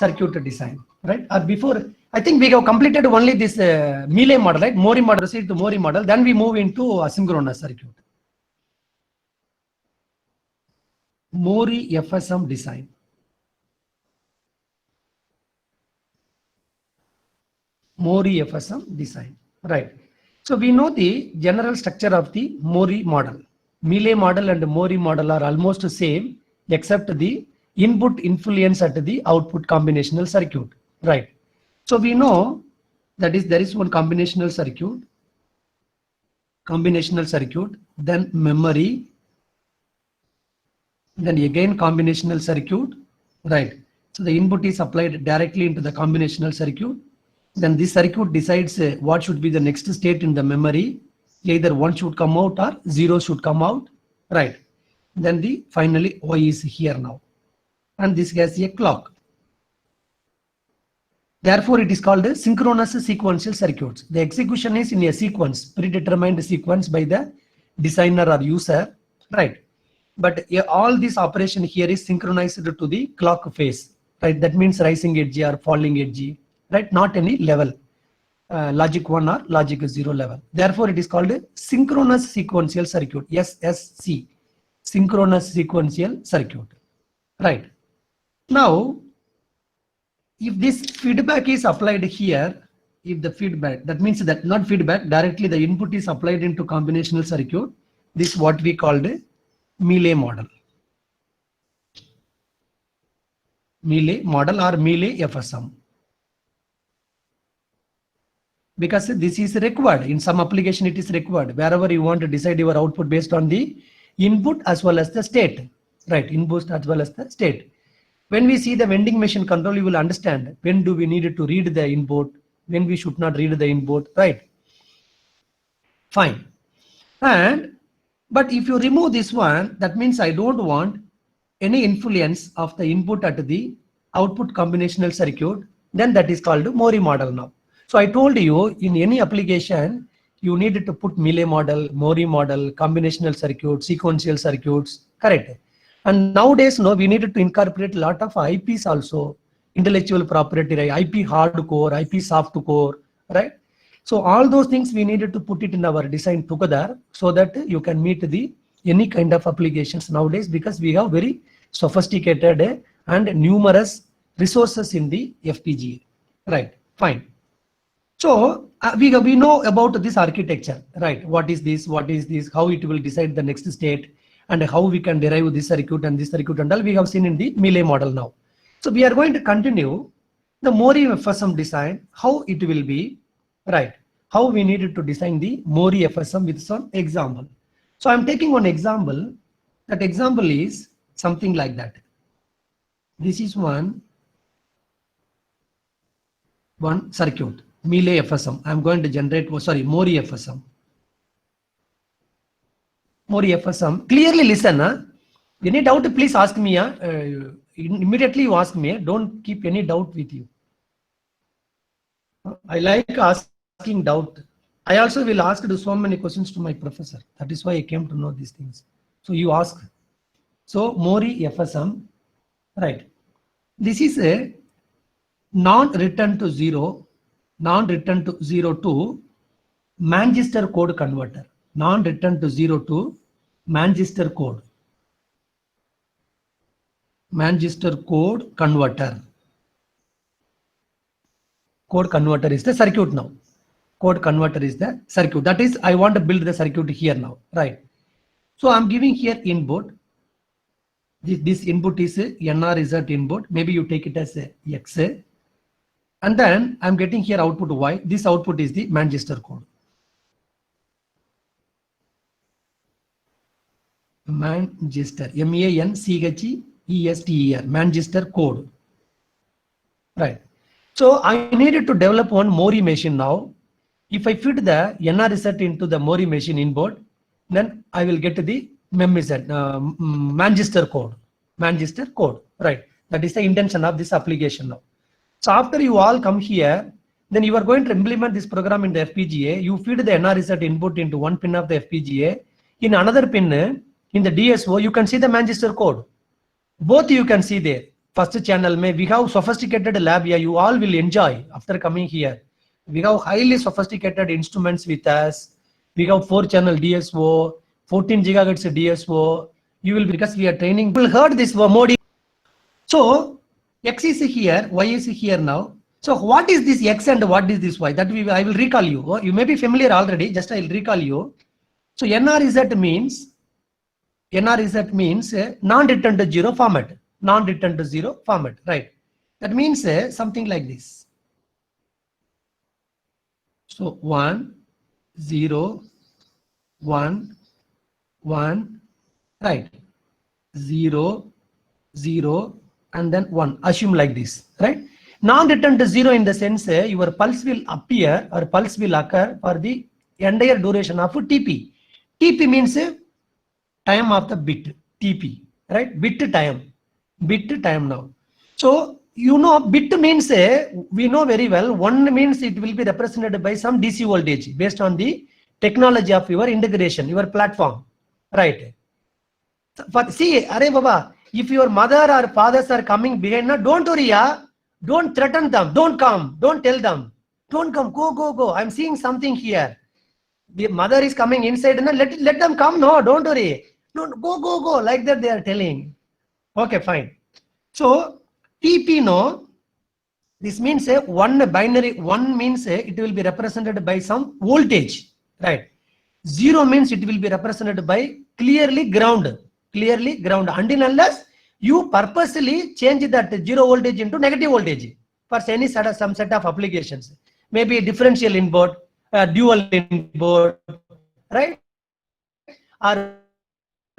circuit design, right? Or before, I think we have completed only this Mealy model, right? Mori model, proceed to Mori model, then we move into asynchronous circuit. Mori FSM design. Mori FSM design, right? So we know the general structure of the Mori model. Mealy model and Mori model are almost same, except the input influence at the output combinational circuit, right? So we know that is there is one combinational circuit, then memory, then again combinational circuit, right? So the input is applied directly into the combinational circuit. Then this circuit decides what should be the next state in the memory. Either 1 should come out or 0 should come out, right? Then the finally Y is here now, and this has a clock. Therefore, it is called a synchronous sequential circuits. The execution is in a sequence, predetermined sequence by the designer or user, right? But all this operation here is synchronized to the clock phase, right? That means rising edge or falling edge, right? Not any level, logic 1 or logic 0 level. Therefore, it is called a synchronous sequential circuit, SSC, synchronous sequential circuit, right? Now, if this feedback is applied here, if the feedback, that means that not feedback, directly the input is applied into combinational circuit, this is what we called a Mealy model. Mealy model or Mealy FSM. Because this is required, in some application it is required, wherever you want to decide your output based on the input as well as the state, right? Input as well as the state. When we see the vending machine control, you will understand when do we need to read the input, when we should not read the input, right? Fine. But if you remove this one, that means I don't want any influence of the input at the output combinational circuit, then that is called Mori model now. So I told you in any application, you needed to put Mealy model, Mori model, combinational circuit, sequential circuits, correct? And nowadays, no, we needed to incorporate a lot of IPs also, intellectual property, right? IP hardcore, IP softcore, right? So all those things we needed to put it in our design together so that you can meet the any kind of applications nowadays, because we have very sophisticated and numerous resources in the FPGA, right? Fine. So we know about this architecture, right? What is this? How it will decide the next state, and how we can derive this circuit and all we have seen in the Mealy model now. So we are going to continue the Mori FSM design, how it will be, right? How we needed to design the Mori FSM with some example. So I'm taking one example. That example is something like that. This is one circuit, Mealy FSM. I'm going to generate, Mori FSM. Mori FSM. Clearly listen. Any doubt, please ask me. Immediately you ask me. Don't keep any doubt with you. I like asking doubt. I also will ask so many questions to my professor. That is why I came to know these things. So you ask. So Mori FSM, right? This is a non-return to zero to Manchester code converter. Non-return to 0 to Manchester code. Manchester code converter. Code converter is the circuit now. Code converter is the circuit. That is, I want to build the circuit here now, right? So I'm giving here input. This input is a NR input. Maybe you take it as a X. And then I'm getting here output Y. This output is the Manchester code. Manchester, Manchester, Manchester code, right? So I needed to develop one Mori machine now. If I feed the NR reset into the Mori machine input, then I will get the Manchester code, right? That is the intention of this application now. So after you all come here, then you are going to implement this program in the FPGA. You feed the NR reset input into one pin of the FPGA. In another pin, in the DSO, you can see the Manchester code. Both you can see there. First channel may we have sophisticated lab here. You all will enjoy after coming here. We have highly sophisticated instruments with us. We have 4-channel DSO, 14 gigahertz DSO. You will, because we are training. You will heard this mode. So X is here, Y is here now. So what is this X and what is this Y? That I will recall you. You may be familiar already. Just I will recall you. So NRZ means non-return to zero format. Non-return to zero format, right? That means something like this. So 1, 0, 1, 1, right? 0, 0, and then 1. Assume like this, right? Non-return to zero in the sense your pulse will appear or pulse will occur for the entire duration of TP. TP means time of the bit, TP, right? Bit time now. So you know bit means we know very well. 1 means it will be represented by some DC voltage based on the technology of your integration, your platform, right? But see, Are Baba, if your mother or fathers are coming behind, don't worry, don't threaten them, don't come, don't tell them, don't come, go. I'm seeing something here. The mother is coming inside, and let them come. No, don't worry. No, go. Like that they are telling. Okay, fine. So TP, no, this means one binary. 1 means it will be represented by some voltage, right? 0 means it will be represented by clearly ground. Until unless you purposely change that 0 voltage into negative voltage for any some set of applications, maybe differential input, dual input, right? Or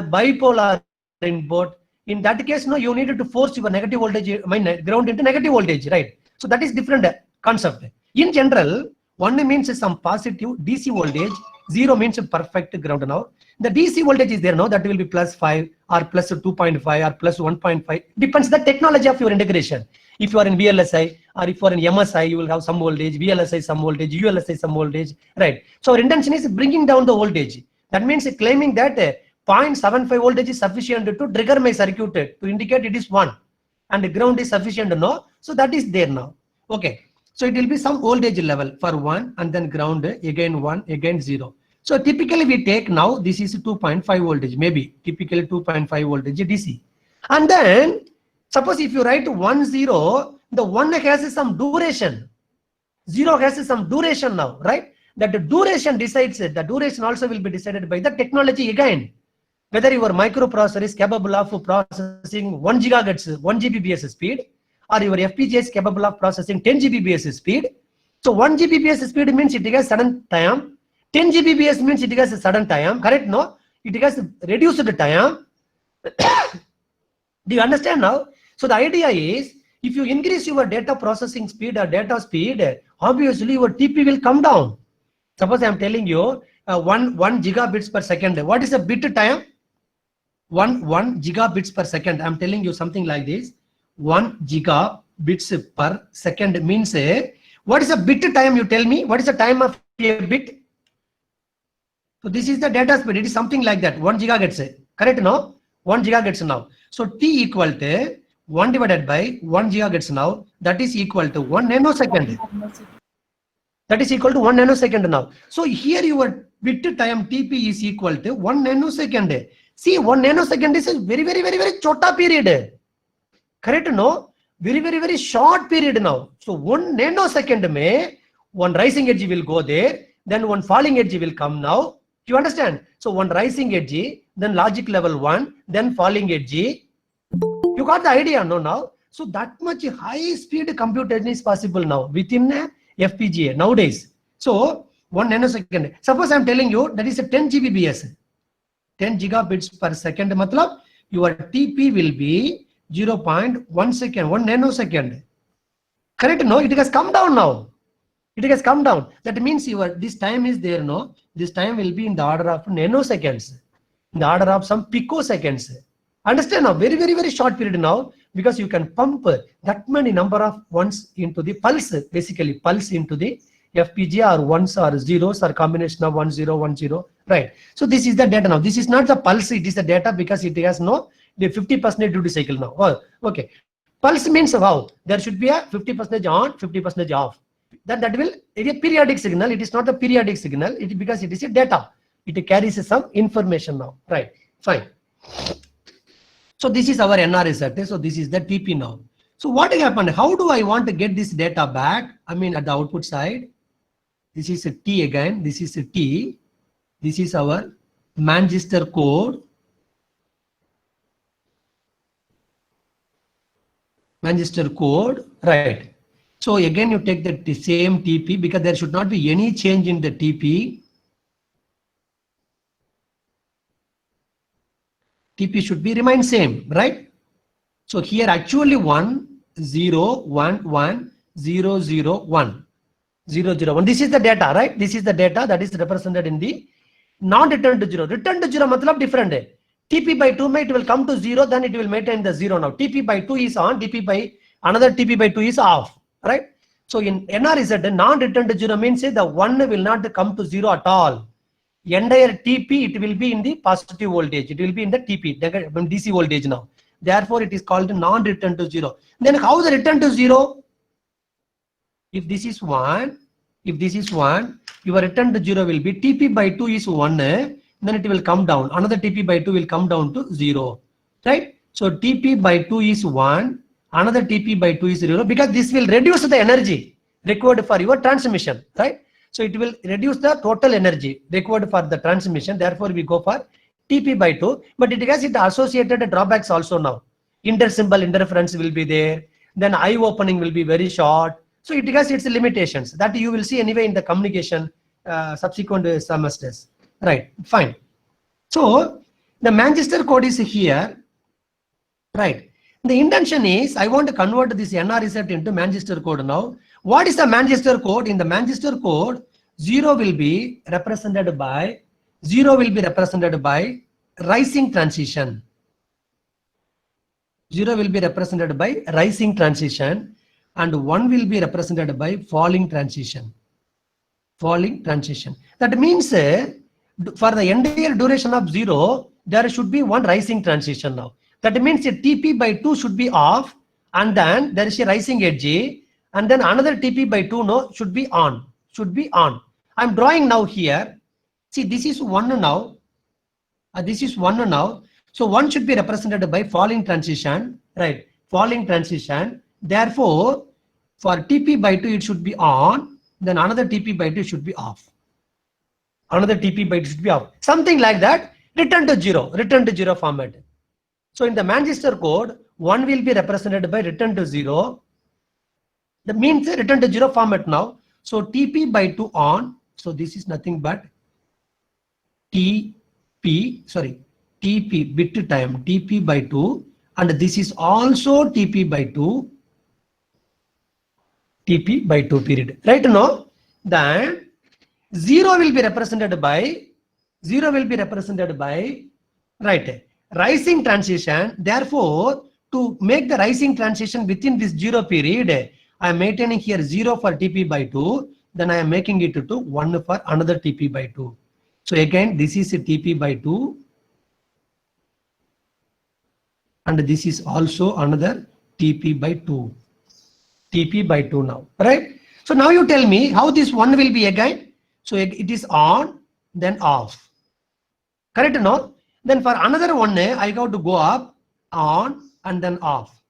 bipolar input. In that case, no, you needed to force your negative voltage, ground into negative voltage, right? So that is different concept. In general, 1 means some positive DC voltage, 0 means perfect ground. Now the DC voltage is there now, that will be +5 or +2.5 or +1.5, depends the technology of your integration. If you are in VLSI or if you are in MSI, you will have some voltage, VLSI some voltage, ULSI some voltage, right? So our intention is bringing down the voltage. That means claiming that 0.75 voltage is sufficient to trigger my circuit to indicate it is 1, and the ground is sufficient, no? So that is there now. Okay, so it will be some voltage level for 1, and then ground again 1, again 0. So typically we take now, this is 2.5 voltage, maybe typically 2.5 voltage DC. And then suppose if you write 1, 0, the 1 has some duration, 0 has some duration now, right? That the duration decides it. The duration also will be decided by the technology again. Whether your microprocessor is capable of processing 1 gigahertz, 1 Gbps speed, or your FPGA is capable of processing 10 Gbps speed. So 1 Gbps speed means it has sudden time. 10 Gbps means it has a sudden time, correct? No, it has reduced time. Do you understand now? So the idea is, if you increase your data processing speed or data speed, obviously your TP will come down. Suppose I am telling you 1 gigabits per second. What is a bit time? 1 gigabits per second. I am telling you something like this. 1 gigabits per second means what is a bit time? You tell me. What is the time of a bit? So this is the data speed. It is something like that. 1 gigahertz. Correct? No? 1 gigahertz now. So T equal to 1 divided by 1 gigahertz now. That is equal to 1 nanosecond. That is equal to 1 nanosecond now. So here your bit time TP is equal to 1 nanosecond. See, 1 nanosecond is a very chota period. Correct? No? Very short period now. So 1 nanosecond may one rising edge will go there, then one falling edge will come now. Do you understand? So one rising edge, then logic level 1, then falling edge. You got the idea, no? Now, so that much high speed computation is possible now within a FPGA nowadays. So 1 nanosecond. Suppose I am telling you that is a 10 Gbps, 10 gigabits per second. Matlab your TP will be 0.1 second, 1 nanosecond. Correct? No, it has come down now. It has come down. That means your this time is there. No, this time will be in the order of nanoseconds, in the order of some picoseconds. Understand now? Very short period now, because you can pump that many number of ones into the pulse, basically pulse into the FPGA, or ones or zeros or combination of 1 0 1 0, right? So this is the data now. This is not the pulse, it is the data, because it has no the 50% duty cycle now. Oh, okay. Pulse means how? There should be a 50% on, 50% off. That will it is a periodic signal. It is not a periodic signal. Because it is a data. It carries some information now. Right. Fine. So this is our NR reset. So this is the TP now. So what happened? How do I want to get this data back? I mean at the output side. This is a T again. This is a T. This is our Manchester code. Manchester code. Right. So again you take the same TP because there should not be any change in the TP. TP should be remain same, right? So here actually 1 0 1 1 0 0 1 0 0 1. This is the data, right? This is the data that is represented in the non-return to 0. Return to 0 matlab different. TP by 2 it will come to 0, then it will maintain the 0 now. TP by 2 is on, TP by another TP by 2 is off, right? So in NR is that non-return to 0 means the 1 will not come to 0 at all. Entire TP it will be in the positive voltage. It will be in the TP, DC voltage now. Therefore, it is called non-return to 0. Then how the return to 0? If this is 1, if this is 1, your return to 0 will be TP by 2 is 1, then it will come down. Another TP by 2 will come down to 0, right? So TP by 2 is 1, another TP by 2 is 0, because this will reduce the energy required for your transmission, right? So it will reduce the total energy required for the transmission. Therefore, we go for TP by 2, but it has its associated drawbacks also now. Inter-symbol interference will be there. Then eye opening will be very short. So it has its limitations that you will see anyway in the communication subsequent semesters. Right, fine. So the Manchester code is here, right? The intention is I want to convert this NR reset into Manchester code now. What is the Manchester code? In the Manchester code, 0 will be represented by rising transition. 0 will be represented by rising transition and 1 will be represented by falling transition. Falling transition. That means for the entire duration of 0, there should be one rising transition now. That means a TP by 2 should be off, and then there is a rising edge, and then another TP by 2 no should be on. I'm drawing now here. See, this is 1 now. This is 1 now. So 1 should be represented by falling transition, right? Falling transition. Therefore, for TP by 2 it should be on. Then another TP by 2 should be off. Another TP by 2 should be off. Something like that. Return to 0 format. So in the Manchester code, 1 will be represented by return to 0. That means return to 0 format now. So TP by 2 on. So this is nothing but TP bit time TP by 2, and this is also TP by 2. TP by 2 period. Right now, then 0 will be represented by right, rising transition. Therefore, to make the rising transition within this 0 period, I am maintaining here 0 for TP by 2. Then I am making it to 1 for another TP by 2. So again, this is a TP by 2. And this is also another TP by 2. TP by 2 now, right? So now you tell me how this 1 will be again. So it is on, then off. Correct, no? Then for another one, I got to go up, on, and then off.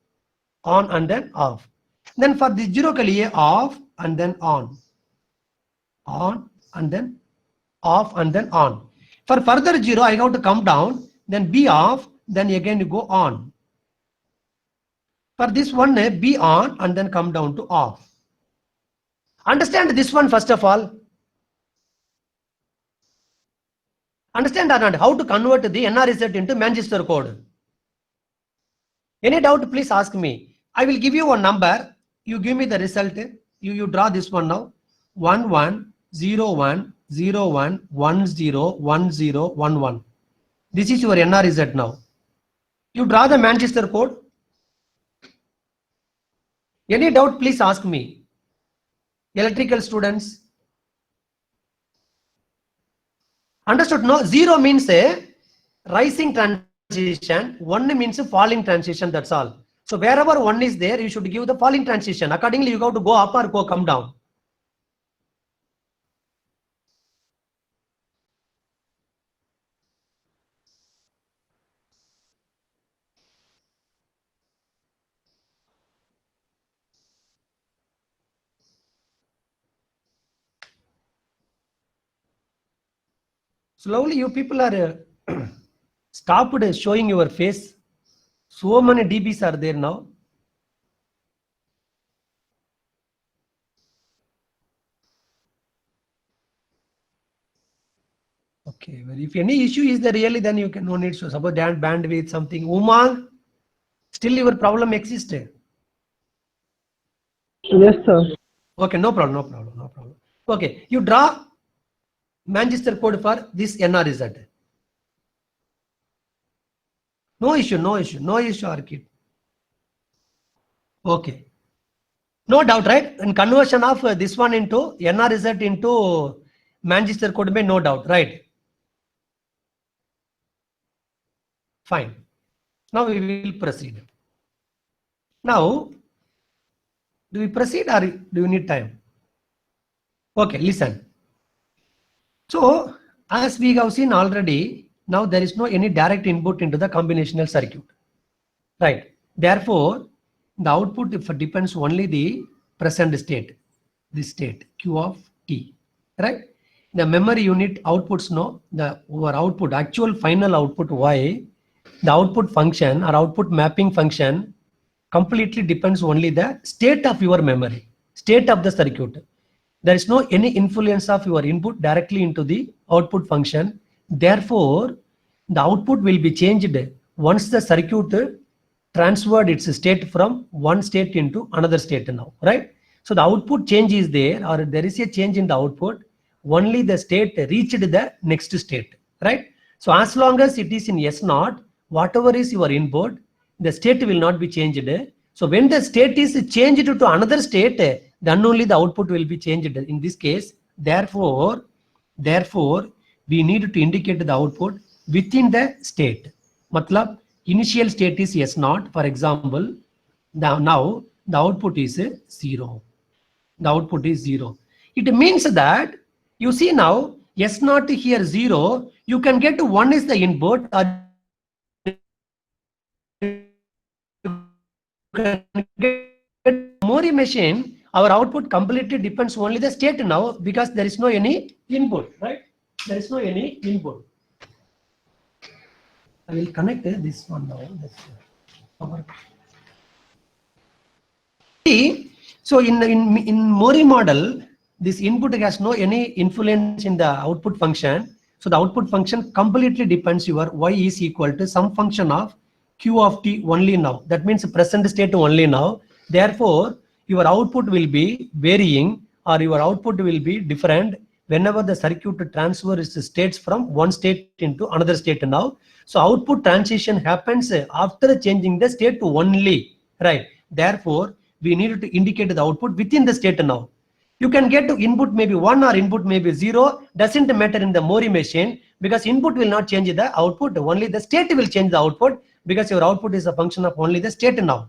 On and then off. Then for the 0 kaliye, off, and then on. On, and then off, and then on. For further 0, I got to come down, then be off, then again you go on. For this one, be on, and then come down to off. Understand this one first of all. Understand or not how to convert the NR reset into Manchester code? Any doubt, please ask me. I will give you one number. You give me the result. You draw this one now. 1 1 0 1 0 1 1 0 1 0 1 1. This is your NR reset now. You draw the Manchester code. Any doubt, please ask me. Electrical students. Understood? No, 0 means a rising transition, 1 means a falling transition, that's all. So wherever 1 is there, you should give the falling transition. Accordingly, you have to go up or go come down. Slowly, you people are stopped showing your face. So many dBs are there now. Okay, well, if any issue is there really, then you can no need to suppose bandwidth something. Umang, still your problem existed. Yes, sir. Okay, no problem, no problem, no problem. Okay, you draw Manchester code for this NRZ. No issue, no issue, no issue, Arkit. Okay. No doubt, right? And conversion of this one into NRZ into Manchester code may no doubt, right? Fine. Now we will proceed. Now, do we proceed or do you need time? Okay, listen. So, as we have seen already, now there is no any direct input into the combinational circuit, right? Therefore, the output depends only the present state, this state Q of t, right? The memory unit outputs no, our output, actual final output y, the output function or output mapping function completely depends only the state of your memory, state of the circuit. There is no any influence of your input directly into the output function. Therefore, the output will be changed once the circuit transferred its state from one state into another state now, right? So the output change is there, or there is a change in the output, only the state reached the next state, right? So as long as it is in S0, whatever is your input, the state will not be changed. So when the state is changed to another state, then only the output will be changed in this case. Therefore, we need to indicate the output within the state. Matlab, initial state is S0, for example. Now the output is 0. The output is 0. It means that you see now S0 here 0, you can get 1 is the input, or Mori machine, our output completely depends only the state now, because there is no any input, right? There is no any input. I will connect this one now. So in Mori model, this input has no any influence in the output function. So the output function completely depends your y is equal to some function of Q of t only now. That means present state only now. Therefore, your output will be varying, or your output will be different whenever the circuit transfers states from one state into another state now. So output transition happens after changing the state to only, right? Therefore, we need to indicate the output within the state now. You can get to input maybe 1 or input maybe 0, doesn't matter in the Mori machine, because input will not change the output, only the state will change the output, because your output is a function of only the state now.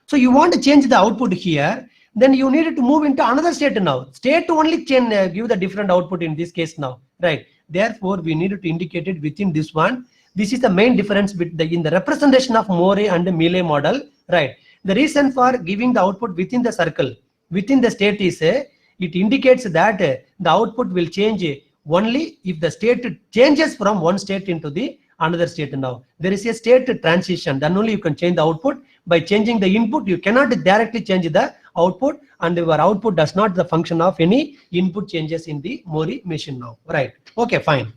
So you want to change the output here, then you need to move into another state now. State only can give the different output in this case now, right? Therefore, we need to indicate it within this one. This is the main difference in the representation of Mori and the Mealy model, right? The reason for giving the output within the circle, within the state is, it indicates that the output will change only if the state changes from one state into the another state now. There is a state transition, then only you can change the output. By changing the input, you cannot directly change the output, and your output does not the function of any input changes in the Mori machine now, right? Okay, fine.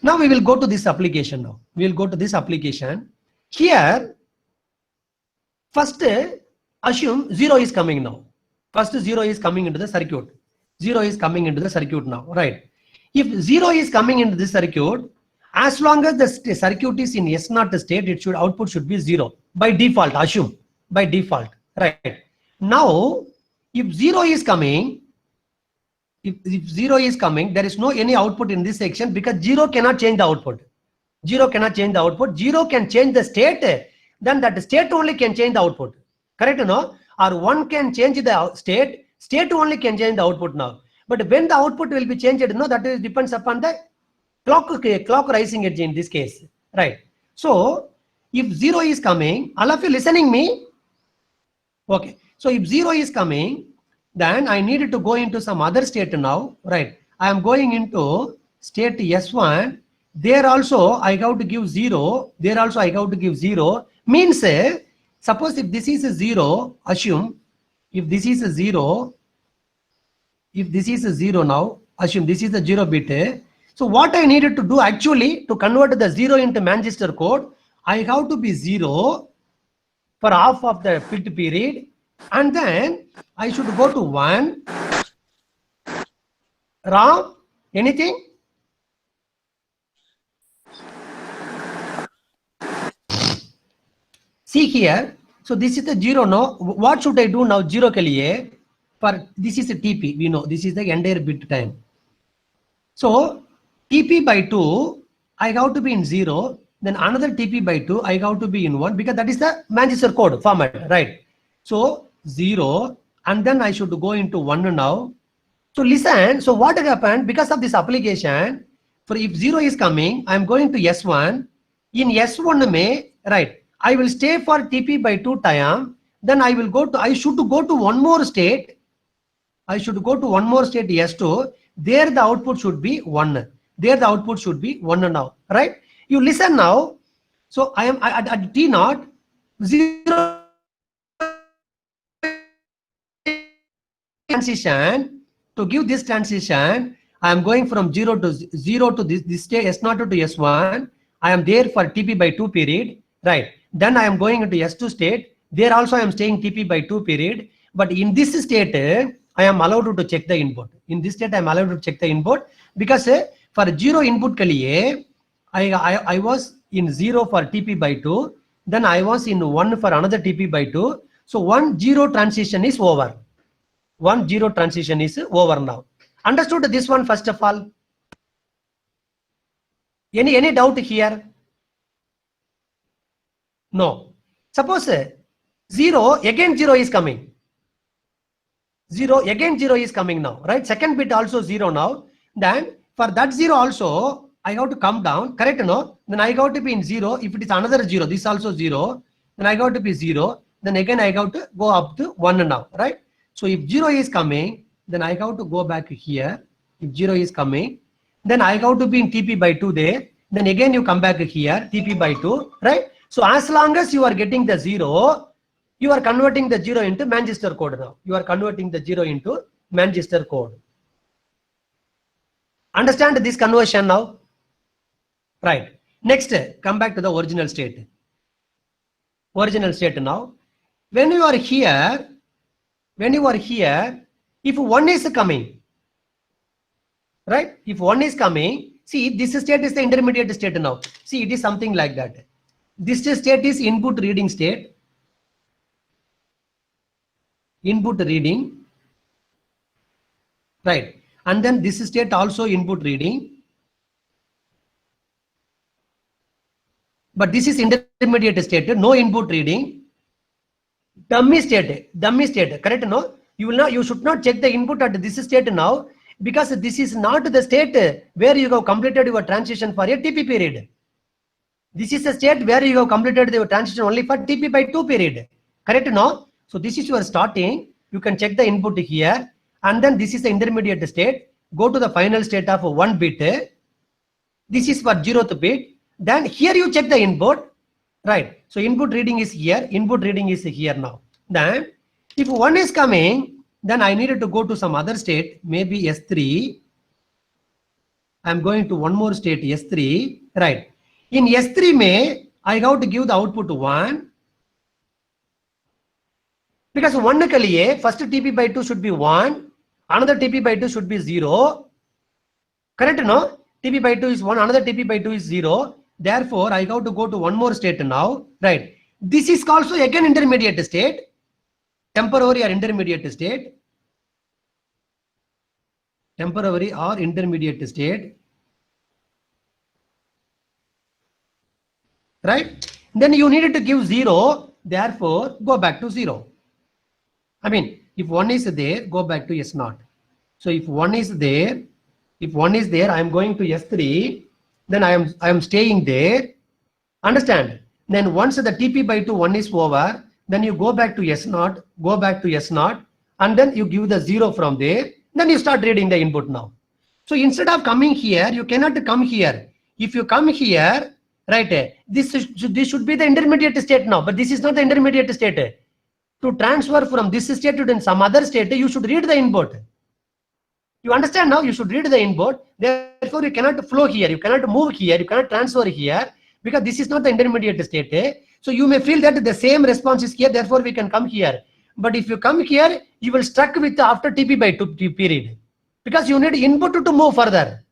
Now we will go to this application now. We will go to this application. Here, first assume 0 is coming now. First 0 is coming into the circuit. 0 is coming into the circuit now, right? If 0 is coming into this circuit, as long as the circuit is in S0 state, output should be 0 by default. Assume by default, right? Now, if 0 is coming, if 0 is coming, there is no any output in this section, because 0 cannot change the output. 0 cannot change the output. 0 can change the state then that state only can change the output. Correct, no? Or one can change the state only can change the output now. But when the output will be changed, no, that is depends upon the clock rising edge in this case, right? So if 0 is coming, all of you listening me? Okay. So if 0 is coming, then I needed to go into some other state now, right? I am going into state S1. There also I have to give 0. There also I have to give 0. Means, suppose if this is a 0, assume if this is a 0, if this is a 0 now, assume this is a 0 bit. So what I needed to do actually to convert the 0 into Manchester code, I have to be 0 for half of the fit period, and then I should go to 1. Ram, anything? See here, so this is the 0 now. What should I do now? 0 ke liye, for this is a TP, we know this is the entire bit time. So TP by 2, I have to be in 0, then another TP by 2, I have to be in 1, because that is the Manchester code format, right? So 0, and then I should go into 1 now. So listen, so what happened because of this application, for if 0 is coming, I'm going to S1. In S1 may, right, I will stay for TP by 2 time, then I should go to one more state. I should go to one more state S2. There the output should be 1. There the output should be 1 now, right? You listen now. So I am at T0, 0 transition. To give this transition, I am going from 0 to this state S0 to S1. I am there for TP by 2 period, right? Then I am going into S2 state. There also I am staying TP by 2 period. But in this state, I am allowed to check the input. In this state, I am allowed to check the input, because for 0 input ke liye, I was in 0 for TP by 2. Then I was in 1 for another TP by 2. So 1-0 transition is over. 1-0 transition is over now. Understood this one first of all? Any doubt here? No. Suppose 0, again 0 is coming. 0, again 0 is coming now, right? Second bit also 0 now. Then for that 0 also, I have to come down, correct? No? Then I have to be in 0. If it is another 0, this also 0. Then I have to be 0. Then again I have to go up to 1 now, right? So if 0 is coming, then I have to go back here. If 0 is coming, then I have to be in TP by 2 there. Then again you come back here, TP by 2, right? So as long as you are getting the 0, you are converting the 0 into Manchester code now. You are converting the 0 into Manchester code. Understand this conversion now? Right. Next, come back to the original state. Original state now. When you are here, if 1 is coming, right? If 1 is coming, see, this state is the intermediate state now. See, it is something like that. This state is input reading state. Input reading, right? And then this state also input reading. But this is intermediate state, no input reading. Dummy state, correct? No, you should not check the input at this state now, because this is not the state where you have completed your transition for a TP period. This is a state where you have completed your transition only for TP by 2 period, correct? No, so this is your starting. You can check the input here, and then this is the intermediate state. Go to the final state of 1 bit. This is for 0th bit. Then here you check the input, right? So input reading is here, input reading is here now. Then if 1 is coming, then I needed to go to some other state, maybe S3. I'm going to one more state, S3, right? In S3 may, I have to give the output 1. Because 1 ke liye, first TP by 2 should be 1, another TP by 2 should be 0. Correct, no? TP by 2 is 1, another TP by 2 is 0. Therefore, I have to go to one more state now, right? This is also again intermediate state, temporary or intermediate state. Temporary or intermediate state, right? then you needed to give 0, therefore go back to 0. I mean, if 1 is there, go back to S0. So if 1 is there, I am going to S3, then I am staying there. Understand? Then once the TP by 2 1 is over, then you go back to S0, and then you give the 0 from there, then you start reading the input now. So instead of coming here, you cannot come here. If you come here, right, this should be the intermediate state now, but this is not the intermediate state. To transfer from this state to some other state, you should read the input. You understand now? You should read the input. Therefore, you cannot flow here. You cannot move here. You cannot transfer here because this is not the intermediate state. So you may feel that the same response is here. Therefore, we can come here. But if you come here, you will stuck with after TP by 2 period because you need input to move further.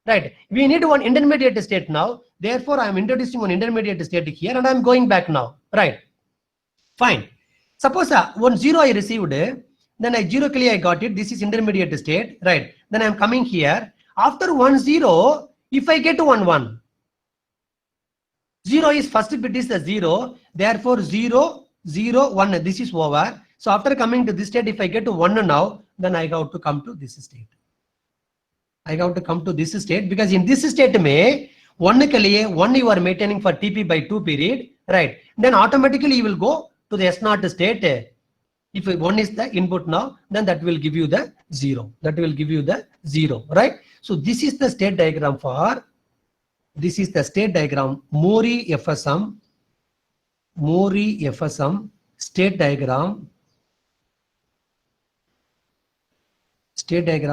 Right? We need one intermediate state now. Therefore, I am introducing one intermediate state here and I am going back now. Right? Fine. Suppose 1 0 I received, then I 0 I got it. This is intermediate state, right? Then I am coming here. After 1 0, if I get 1 1, 0 is first bit is the 0. Therefore 0 0 1. This is over. So after coming to this state, if I get to 1 now, then I have to come to this state. I have to come to this state because in this state may 1 you are maintaining for TP by 2 period, right? Then automatically you will go to the S0 state. If 1 is the input now, then that will give you the 0. That will give you the 0, right? So this is the state diagram for, this is the state diagram, Mori FSM state diagram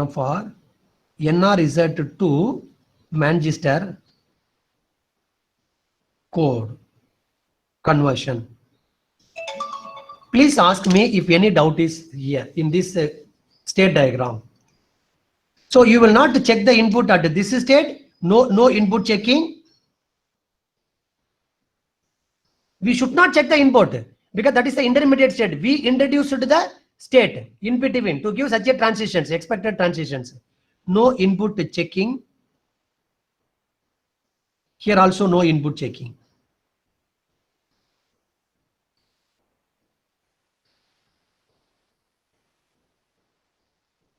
for NRZ2 Manchester code conversion. Please ask me if any doubt is here in this state diagram. So you will not check the input at this state, no input checking. We should not check the input because that is the intermediate state. We introduced the state in between to give such a transitions, expected transitions. No input checking. Here also no input checking.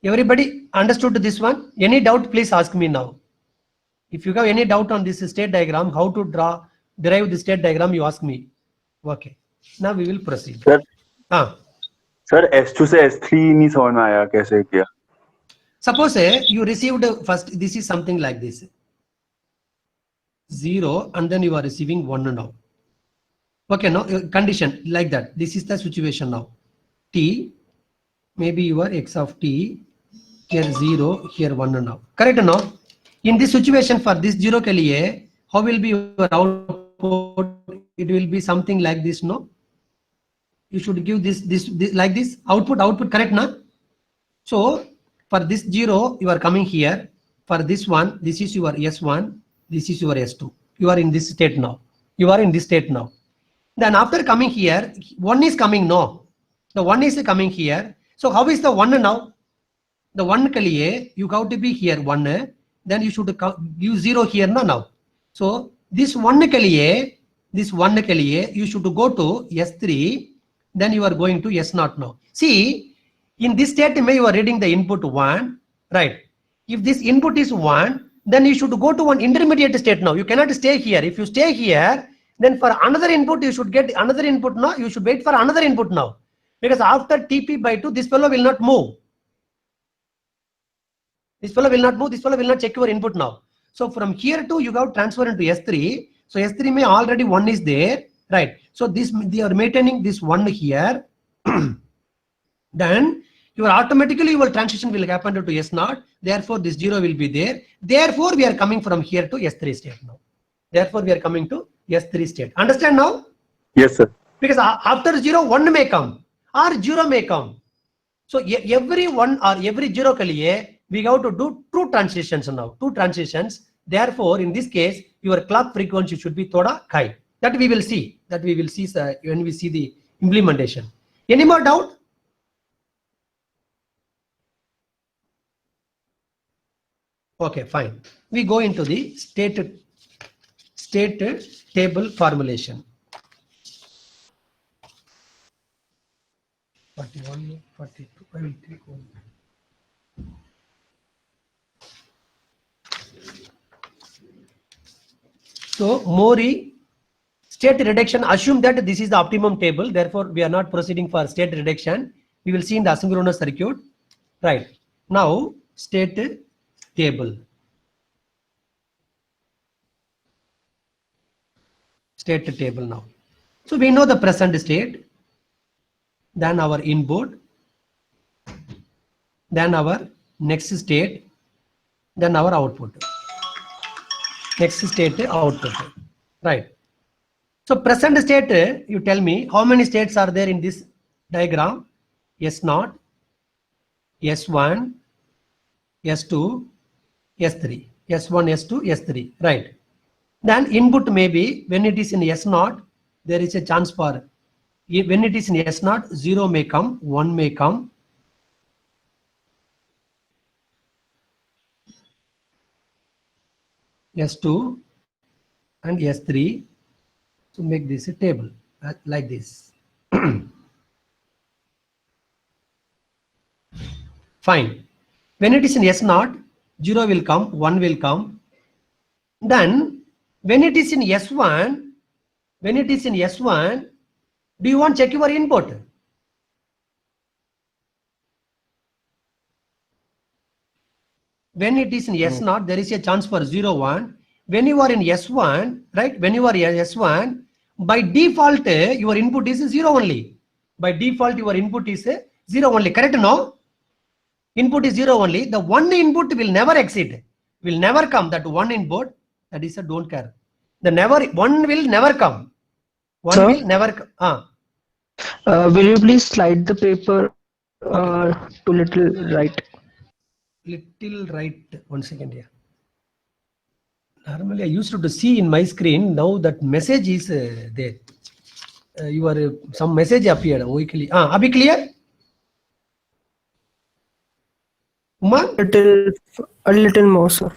Everybody understood this one? Any doubt, please ask me now. If you have any doubt on this state diagram, how to derive the state diagram, you ask me. Okay. Now we will proceed. Sir, Sir, S2 से S3 नहीं समझ में आया कैसे किया? Suppose you received first, this is something like this. 0 and then you are receiving 1 now. Okay, no condition like that. This is the situation now. T, maybe your x of t, here 0, here 1 now. Correct or no? In this situation for this 0 ke liye, how will be your output? It will be something like this, no? You should give this like this. Output, correct, no? So for this 0, you are coming here. For this one, this is your S1, this is your S2. You are in this state now. Then after coming here, 1 is coming, no? The 1 is coming here. So how is the 1 now? The 1 ke liye, you have to be here 1. Then you should give 0 here now. So this 1 ke liye, you should go to S3. Then you are going to S0 now. See, in this state, you are reading the input 1, right? If this input is 1, then you should go to one intermediate state now. You cannot stay here. If you stay here, then for another input, you should get another input now. You should wait for another input now. Because after TP by 2, this fellow will not move. This fellow will not check your input now. So from here to, you have transfer into S3. So S3 may already 1 is there, right? So this, they are maintaining this 1 here. Then your transition will happen to S0. Therefore, this 0 will be there. Therefore, we are coming from here to S3 state now. Understand now? Yes, sir. Because after 0, 1 may come or 0 may come. So every 1 or every 0 ke liye, we have to do 2 transitions now. 2 transitions. Therefore, in this case, your clock frequency should be thoda high. That we will see. When we see the implementation. Any more doubt? Okay, fine. We go into the state table formulation. 41, 42, I will take one. So Mori state reduction, assume that this is the optimum table, therefore we are not proceeding for state reduction. We will see in the asynchronous circuit. Right. Now state table. State table now. So we know the present state, then our input, then our next state, then our output. Next state, output. Right. So present state, you tell me how many states are there in this diagram? S0, S1, S2, S3. S1, S2, S3. Right. Then input may be, when it is in S0, there is a chance for, when it is in S0, 0 may come, 1 may come. S2 and S3 to make this a table like this. Fine. When it is in S0, 0 will come, 1 will come. Then when it is in S1, do you want to check your input? When it is in S0, there is a chance for 0, 1. When you are in S1, right? When you are in S1, by default, your input is 0 only. By default, your input is 0 only. Correct? No? Input is 0 only. The one input will never exceed. Will never come. That one input, that is a don't care. One will never come. One Sir? will never come. Will you please slide the paper to little right? Little right. 1 second here. Normally I used to see in my screen. Now that message is there. Some message appeared weekly. Abhi clear? Umar? A little more, sir.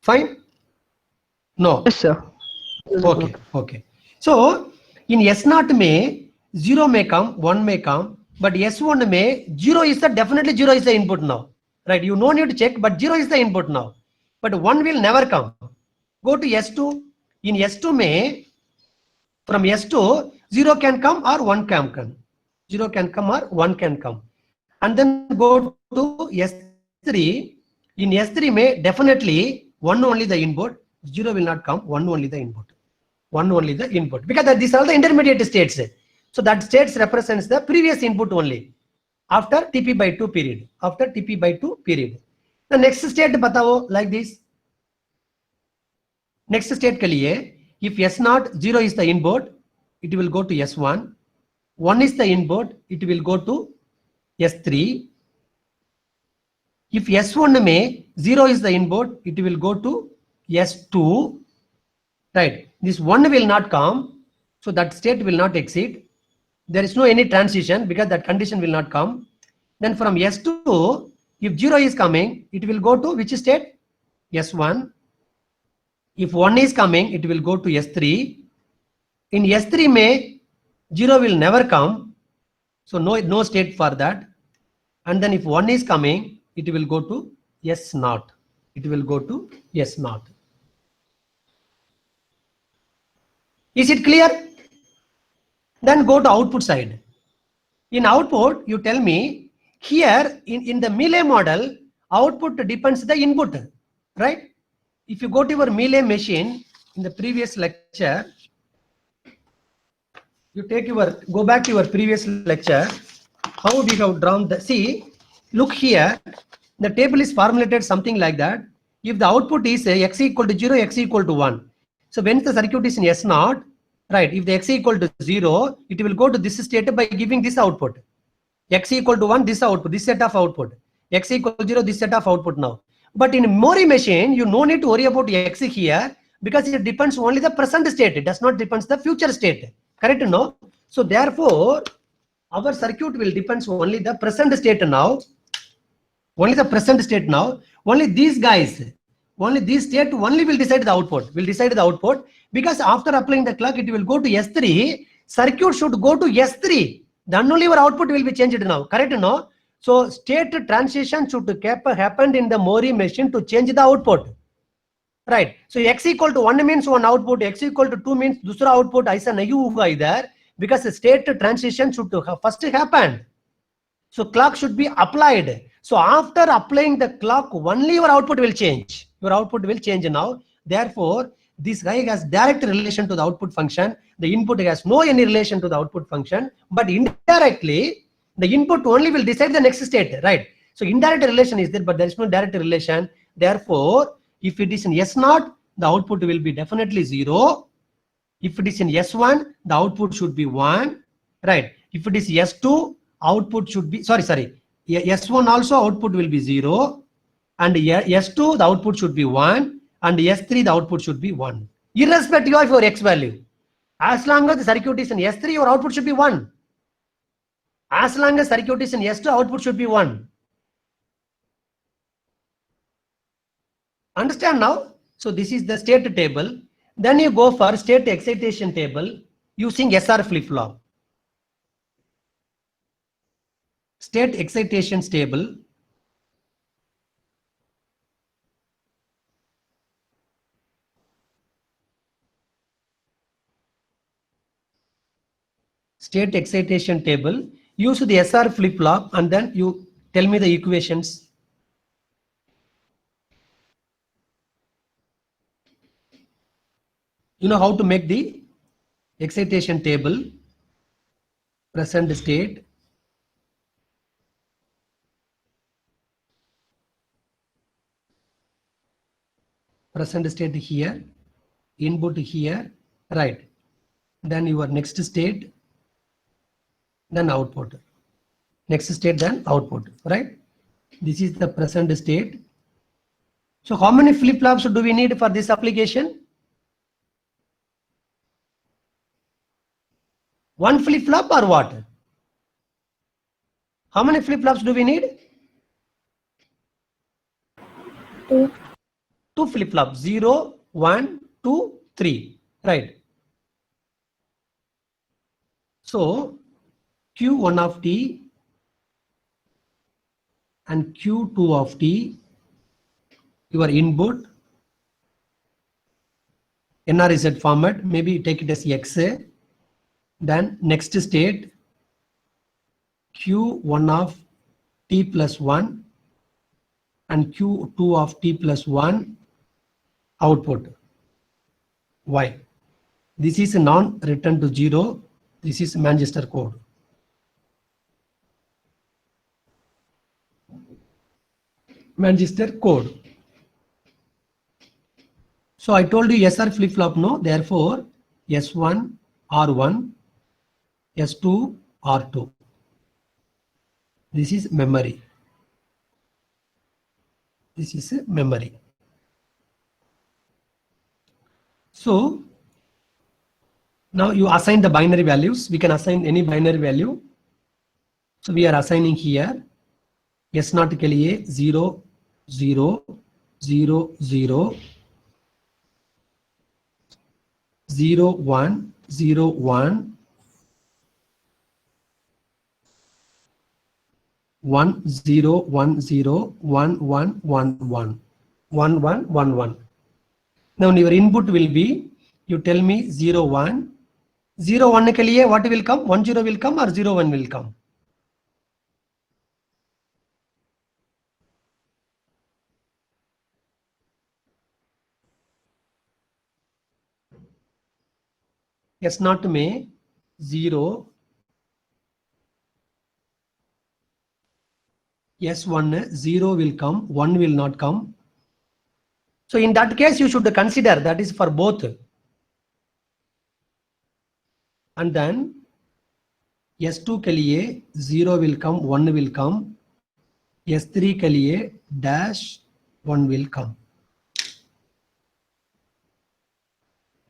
Fine? No. Yes, sir. Okay. Okay. So in S0 may 0 may come, 1 may come, but S1 may 0 is the definitely 0 is the input now. Right? You no need to check, but 0 is the input now. But 1 will never come. Go to S2. In S2 may, from S2, 0 can come or 1 can come. 0 can come or 1 can come. And then go to S3. In S3 may definitely 1 only the input, 0 will not come, 1 only the input. 1 only the input. Because these are the intermediate states. So that states represents the previous input only. After TP by 2 period. After TP by 2 period. The next state batao like this. Next state ke liye, if S0, 0 is the input, it will go to S1. 1 is the input, it will go to S3. If S1 may 0 is the input, it will go to S2. Right. This 1 will not come. So that state will not exceed. There is no any transition because that condition will not come. Then from S2, if 0 is coming, it will go to which state? S1. If 1 is coming, it will go to S3. In S3 may 0 will never come. So no state for that. And then if 1 is coming, it will go to S0. It will go to S0. Is it clear? Then go to output side. In output, you tell me here in the Mealy model, output depends the input, right? If you go to your Mealy machine in the previous lecture, you go back to your previous lecture, how we have drawn the, see, look here, the table is formulated something like that. If the output is x equal to 0, x equal to 1. So when the circuit is in S0, right, if the x equal to 0, it will go to this state by giving this output. X equal to 1, this output, this set of output. X equal to 0, this set of output now. But in Mori machine, you no need to worry about x here because it depends only the present state. It does not depend the future state. Correct? No? So therefore, our circuit will depends only the present state now. Only the present state now. Only these guys, Only this state only will decide the output. Will decide the output because after applying the clock, it will go to S3. Circuit should go to S3. Then only your output will be changed now. Correct? No. So state transition should happen in the Mori machine to change the output. Right. So x equal to 1 means one output, x equal to 2 means दूसरा output. ऐसा नहीं होगा इधर because state transition should first happen. So clock should be applied. So after applying the clock, only your output will change. Your output will change now. Therefore, this guy has direct relation to the output function. The input has no any relation to the output function, but indirectly, the input only will decide the next state, right? So indirect relation is there, but there is no direct relation. Therefore, if it is in S0, the output will be definitely 0. If it is in S1, the output should be 1, right? If it is S2, output should be, sorry, S1 also output will be 0, and S2, the output should be 1, and S3, the output should be 1, irrespective of your X value. As long as the circuit is in S3, your output should be 1. As long as circuit is in S2, output should be 1. Understand now? So this is the state table. Then you go for state excitation table using SR flip-flop. State excitations table. State excitation table. Use the SR flip-flop and then you tell me the equations. You know how to make the excitation table, present state, here, input here, right? Then your next state, then output. Next state, then output, right? This is the present state. So how many flip-flops do we need for this application? One flip-flop or what? How many flip-flops do we need? Two flip-flops, 0, 1, 2, 3, right? So Q1 of t and Q2 of t, your input, NRZ format, maybe take it as XA. Then next state, Q1 of t plus 1 and Q2 of t plus 1, output Y. This is a non-return to 0. This is Manchester code. Manchester code. So I told you SR flip-flop, no? Therefore, S1 R1, S2 R2. This is memory. This is a memory. So now you assign the binary values. We can assign any binary value. So we are assigning here S0 के लिए 0, 0, 0, 0, 0, 1, 0, 1, 1, 0, 1, 0, 1, 1, 1, 1, 1, 1, 1, 1. Now your input will be, you tell me 0, 1. 0, 1 के लिए what will come? 1, 0 will come or 0, 1 will come? S0 में 0, S1, 0 will come, 1 will not come. So in that case, you should consider that is for both. And then S2 के लिए 0 will come, 1 will come. S3 के लिए dash 1 will come.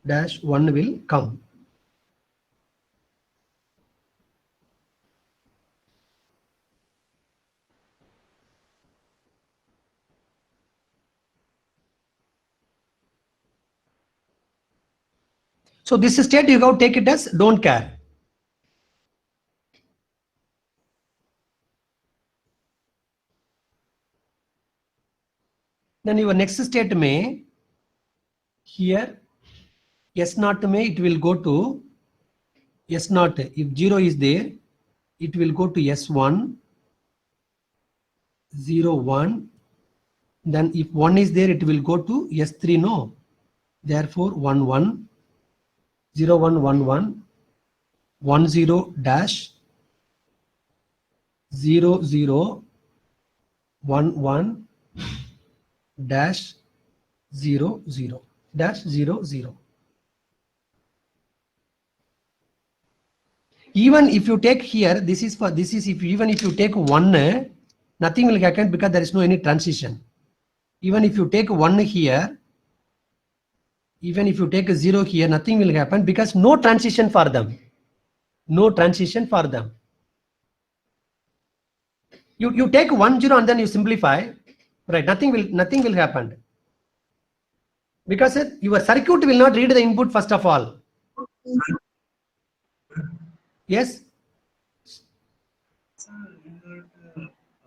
Dash 1 will come. So this state you have to take it as don't care. Then your next state may here S naught may it will go to S naught. If 0 is there, it will go to S1, 0, 1. Then if 1 is there, it will go to S3, no. Therefore 1, 1, 0, 1, 1, 1, 1, 0 dash 0, 0, 1, 1 dash 0, 0 dash 0, 0. Even if you take here, this is if even if you take 1, nothing will happen because there is no any transition. Even if you take 1 here, even if you take a 0 here, nothing will happen because no transition for them. No transition for them. You take 1, 0 and then you simplify, right? Nothing will happen. Because your circuit will not read the input first of all. Yes?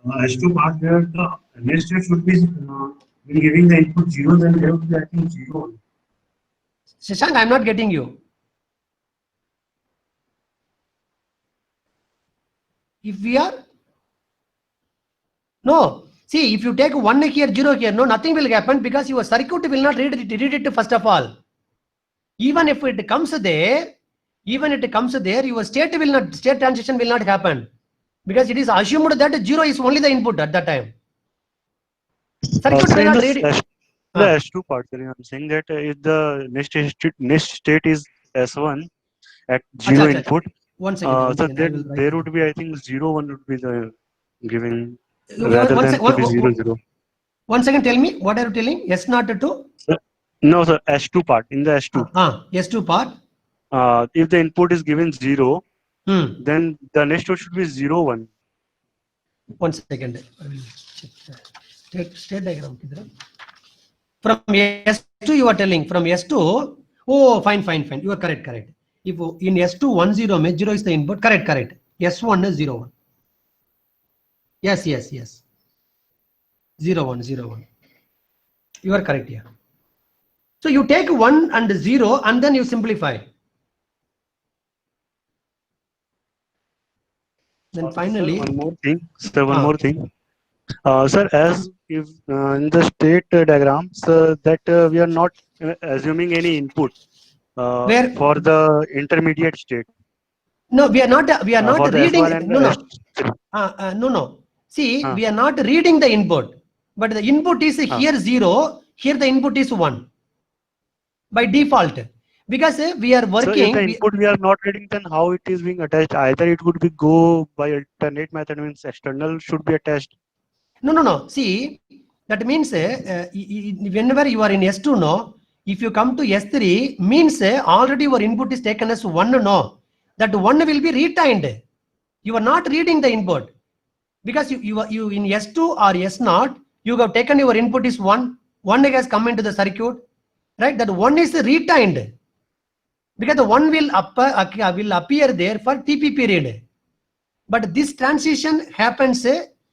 S2 part where the next step should be when giving the input 0, then there would be I think 0. Shashank, I am not getting you. If we are no, see, if you take 1 here, 0 here, no, nothing will happen because your circuit will not read it first of all. Even if it comes there, your state transition will not happen because it is assumed that 0 is only the input at that time. Circuit will not read it. The S2 part, I'm saying that if the next state is S1 at 0 input, one second, so there would be, I think, 0, 1 would be the giving One rather than sec- to be one- 0, 0. 1 second, tell me, what are you telling? S0 to? No, sir, S2 part, in the S2. S2 part. If the input is given 0, Hmm. then the next node should be 0, 1. 1 second. I will check the state diagram. From S2 you are telling, from S2, oh, fine. You are correct. If in S2 1, 0, 0 is the input, correct. S1 is 0, 1. Yes. 0, 1. You are correct here. So you take 1 and 0 and then you simplify. Then finally, Sir, one more thing. Sir, as if in the state diagrams that we are not assuming any input Where? for the intermediate state. No, we are not For the reading. S1 and No. S3. No. See, we are not reading the input, but the input is here 0. Here the input is 1 by default, because we are working. So if the input we are not reading, then how it is being attached? Either it would be go by alternate method, means external should be attached. No. See, that means whenever you are in S2, no, if you come to S3, means already your input is taken as 1, no. That 1 will be retained. You are not reading the input. Because you in S2 or S0, you have taken your input is 1. 1 has come into the circuit, right? That 1 is retained. Because the 1 will appear there for TP period. But this transition happens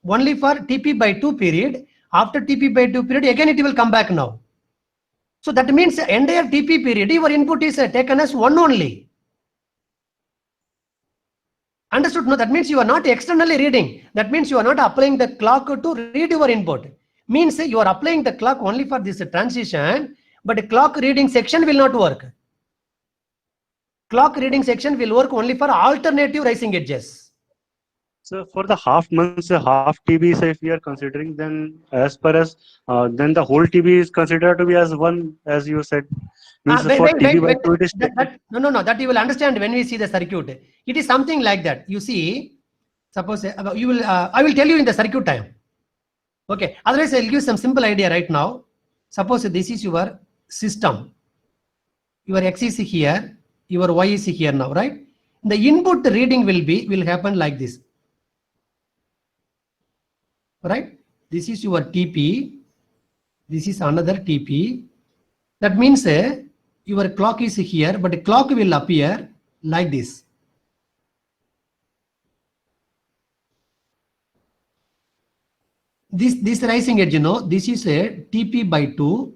only for TP by 2 period. After TP by 2 period, again it will come back now. So that means the entire TP period, your input is taken as 1 only. Understood? No, that means you are not externally reading. That means you are not applying the clock to read your input. Means you are applying the clock only for this transition, but the clock reading section will not work. Clock reading section will work only for alternative rising edges. So for the half months, half TB, so if we are considering, then as per as then the whole TB is considered to be as 1, as you said. Means for TB by 2 it is no, that you will understand when we see the circuit. It is something like that. You see, suppose you will I will tell you in the circuit time. Okay, otherwise I'll give some simple idea right now. Suppose this is your system. Your X is here, your Y is here now, right? The input reading will happen like this. Right? This is your TP. This is another TP. That means your clock is here, but the clock will appear like this. This rising edge, this is a TP by 2.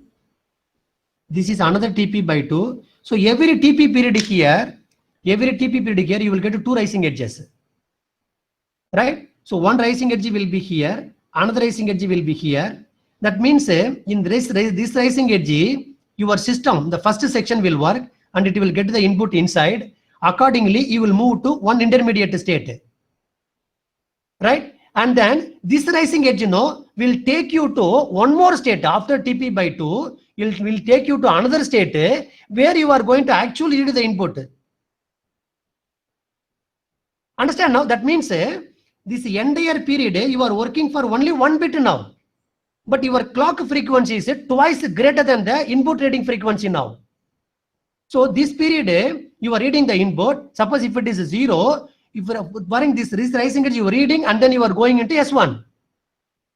This is another TP by 2. So every TP period here, you will get 2 rising edges. Right? So one rising edge will be here, another rising edge will be here. That means in this rising edge, your system, the first section will work and it will get the input inside. Accordingly, you will move to one intermediate state. Right? And then this rising edge, will take you to one more state after TP by 2. It will take you to another state where you are going to actually read the input. Understand now? That means this entire period you are working for only 1 bit now. But your clock frequency is twice greater than the input reading frequency now. So this period you are reading the input. Suppose if it is 0, if you are wearing this rising edge, you are reading and then you are going into S1.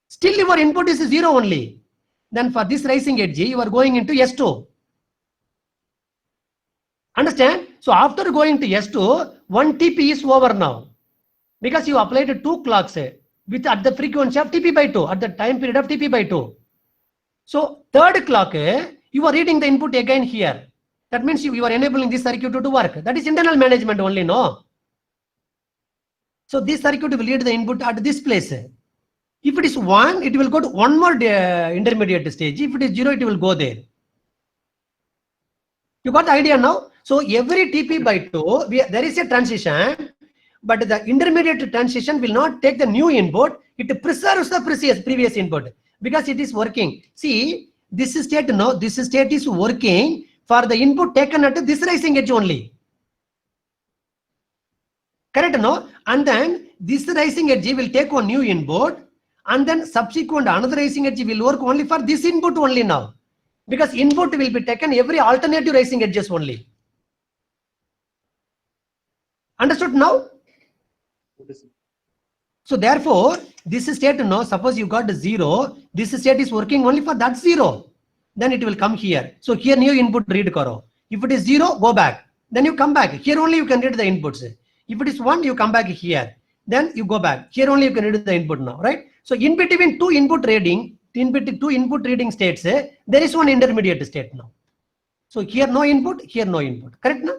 Still your input is 0 only. Then for this rising edge, you are going into S2. Understand? So after going to S2, 1 TP is over now. Because you applied 2 clocks with at the frequency of TP by 2, at the time period of TP by 2. So third clock, you are reading the input again here. That means you are enabling this circuit to work. That is internal management only, no? So this circuit will read the input at this place. If it is 1, it will go to one more intermediate stage. If it is 0, it will go there. You got the idea now? So every TP by 2, there is a transition, but the intermediate transition will not take the new input. It preserves the previous input because it is working. See, this state is working for the input taken at this rising edge only. Correct, no? And then this rising edge will take one new input, and then subsequent another rising edge will work only for this input only now. Because input will be taken every alternative rising edges only. Understood now? So therefore, this state now, suppose you got 0, this state is working only for that 0. Then it will come here. So here new input read karo. If it is 0, go back. Then you come back. Here only you can read the inputs. If it is 1, you come back here. Then you go back. Here only you can read the input now, right? So in between two input reading states, there is one intermediate state now. So here no input, here no input. Correct now?